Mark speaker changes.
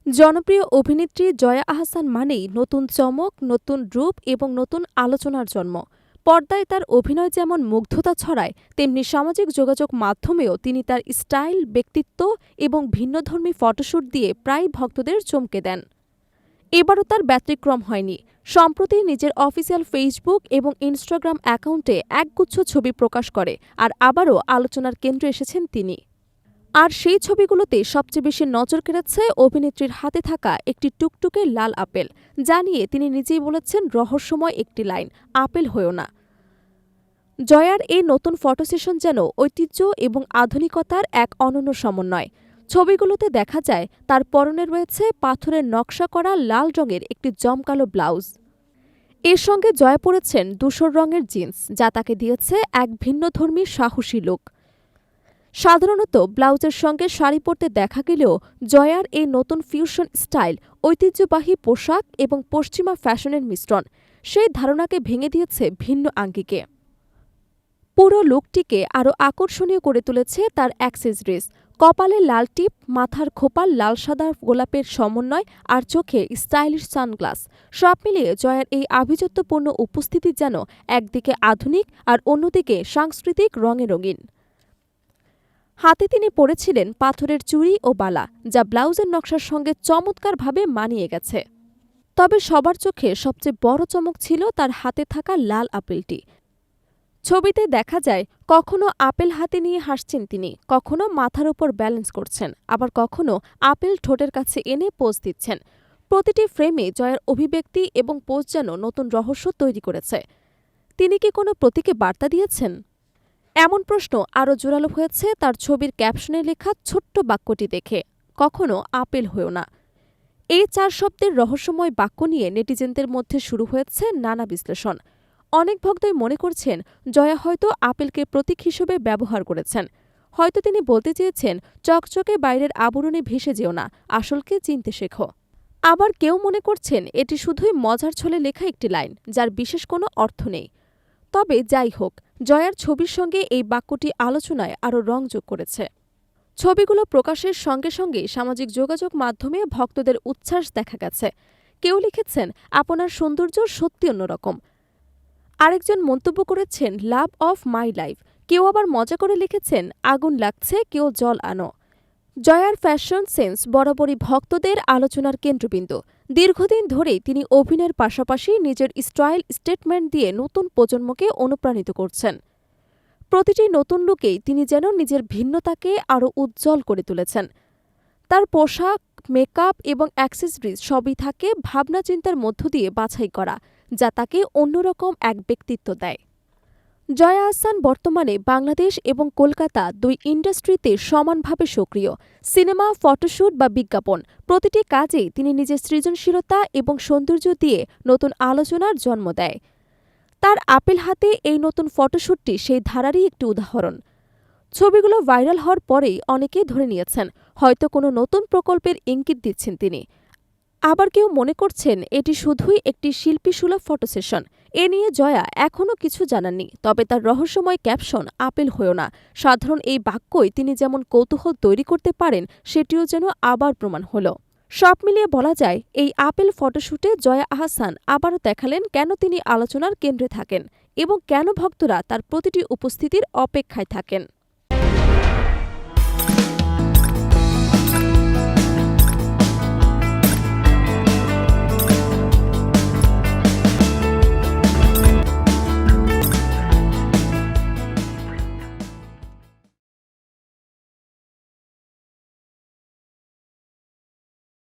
Speaker 1: জনপ্রিয় অভিনেত্রী জয়া আহসান মানেই নতুন চমক, নতুন রূপ এবং নতুন আলোচনার জন্ম। পর্দায় তার অভিনয় যেমন মুগ্ধতা ছড়ায়, তেমনি সামাজিক যোগাযোগ মাধ্যমেও তিনি তার স্টাইল, ব্যক্তিত্ব এবং ভিন্নধর্মী ফটোশ্যুট দিয়ে প্রায় ভক্তদের চমকে দেন। এবারও তার ব্যতিক্রম হয়নি। সম্প্রতি নিজের অফিসিয়াল ফেসবুক এবং ইনস্টাগ্রাম অ্যাকাউন্টে একগুচ্ছ ছবি প্রকাশ করে আর আবারও আলোচনার কেন্দ্রে এসেছেন তিনি। আর সেই ছবিগুলোতে সবচেয়ে বেশি নজর কেড়েছে অভিনেত্রীর হাতে থাকা একটি টুকটুকে লাল আপেল, যা নিয়ে তিনি নিজেই বলেছেন রহস্যময় একটি লাইন, আপেল হয়েও না। জয়ার এই নতুন ফটো সেশন যেন ঐতিহ্য এবং আধুনিকতার এক অনন্য সমন্বয়। ছবিগুলোতে দেখা যায় তার পরনে রয়েছে পাথরের নকশা করা লাল রঙের একটি জমকালো ব্লাউজ। এর সঙ্গে জয়া পরেছেন ধূসর রঙের জিন্স, যা তাকে দিয়েছে এক ভিন্নধর্মী সাহসী লুক। সাধারণত ব্লাউজের সঙ্গে শাড়ি পরতে দেখা গেলেও জয়ার এই নতুন ফিউশন স্টাইল ঐতিহ্যবাহী পোশাক এবং পশ্চিমা ফ্যাশনের মিশ্রণ, সেই ধারণাকে ভেঙে দিয়েছে ভিন্ন আঙ্গিকে। পুরো লুকটিকে আরও আকর্ষণীয় করে তুলেছে তার অ্যাক্সেসরিজ, কপালে লাল টিপ, মাথার খোপার লাল সাদা গোলাপের সমন্বয় আর চোখে স্টাইলিশ সানগ্লাস। সব মিলিয়ে জয়ার এই আভিজাত্যপূর্ণ উপস্থিতি যেন একদিকে আধুনিক আর অন্যদিকে সাংস্কৃতিক রঙে রঙিন। হাতে তিনি পরেছিলেন পাথরের চুড়ি ও বালা, যা ব্লাউজের নকশার সঙ্গে চমৎকারভাবে মানিয়ে গেছে। তবে সবার চোখে সবচেয়ে বড় চমক ছিল তার হাতে থাকা লাল আপেলটি। ছবিতে দেখা যায় কখনো আপেল হাতে নিয়ে হাসছেন তিনি, কখনো মাথার উপর ব্যালেন্স করছেন, আবার কখনো আপেল ঠোঁটের কাছে এনে পোজ দিচ্ছেন। প্রতিটি ফ্রেমে জয়ার অভিব্যক্তি এবং পোজ যেন নতুন রহস্য তৈরি করেছে। তিনি কি কোনো প্রতীকে বার্তা দিয়েছেন? এমন প্রশ্ন আরও জোরালো হয়েছে তার ছবির ক্যাপশনে লেখা ছোট্ট বাক্যটি দেখে, কখনো আপেল হয়েও না। এই 4 শব্দের রহস্যময় বাক্য নিয়ে নেটিজেনদের মধ্যে শুরু হয়েছে নানা বিশ্লেষণ। অনেক ভক্তই মনে করছেন জয়া হয়তো আপেলকে প্রতীক হিসেবে ব্যবহার করেছেন। হয়তো তিনি বলতে চেয়েছেন, চকচকে বাইরের আবরণে ভেসে যেও না, আসলকে চিনতে শেখো। আবার কেউ মনে করছেন এটি শুধুই মজার ছলে লেখা একটি লাইন, যার বিশেষ কোনো অর্থ নেই। তবে যাই হোক, জয়ার ছবির সঙ্গে এই বাক্যটি আলোচনায় আরও রং যোগ করেছে। ছবিগুলো প্রকাশের সঙ্গে সঙ্গে সামাজিক যোগাযোগ মাধ্যমে ভক্তদের উচ্ছ্বাস দেখা গেছে। কেউ লিখেছেন, আপনার সৌন্দর্য সত্যি অন্যরকম। আরেকজন মন্তব্য করেছেন, লাভ অফ মাই লাইফ। কেউ আবার মজা করে লিখেছেন, আগুন লাগছে, কেউ জল আনো। জয়ার ফ্যাশন সেন্স বরাবরই ভক্তদের আলোচনার কেন্দ্রবিন্দু। দীর্ঘদিন ধরেই তিনি অভিনয়ের পাশাপাশি নিজের স্টাইল স্টেটমেন্ট দিয়ে নতুন প্রজন্মকে অনুপ্রাণিত করছেন। প্রতিটি নতুন লুকেই তিনি যেন নিজের ভিন্নতাকে আরও উজ্জ্বল করে তুলেছেন। তার পোশাক, মেকআপ এবং অ্যাক্সেসরিজ সবই থাকে ভাবনা চিন্তার মধ্য দিয়ে বাছাই করা, যা তাকে অন্যরকম এক ব্যক্তিত্ব দেয়। জয়া আহসান বর্তমানে বাংলাদেশ এবং কলকাতা দুই ইন্ডাস্ট্রিতে সমানভাবে সক্রিয়। সিনেমা, ফটোশ্যুট বা বিজ্ঞাপন, প্রতিটি কাজেই তিনি নিজের সৃজনশীলতা এবং সৌন্দর্য দিয়ে নতুন আলোচনার জন্ম দেয়। তার আপেল হাতে এই নতুন ফটোশ্যুটটি সেই ধারারই একটি উদাহরণ। ছবিগুলো ভাইরাল হওয়ার পরেই অনেকেই ধরে নিয়েছেন হয়তো কোনো নতুন প্রকল্পের ইঙ্গিত দিচ্ছেন তিনি। আবার কেউ মনে করছেন এটি শুধুই একটি শিল্পীসুলভ ফটো সেশন। এ নিয়ে জয়া এখনও কিছু জানাননি। তবে তার রহস্যময় ক্যাপশন, আপেল হয়েও না, সাধারণ এই বাক্যই তিনি যেমন কৌতূহল তৈরি করতে পারেন, সেটিও যেন আবার প্রমাণ হল। সব মিলিয়ে বলা যায়, এই আপেল ফটোশ্যুটে জয়া আহসান আবারও দেখালেন কেন তিনি আলোচনার কেন্দ্রে থাকেন এবং কেন ভক্তরা তার প্রতিটি উপস্থিতির অপেক্ষায় থাকেন।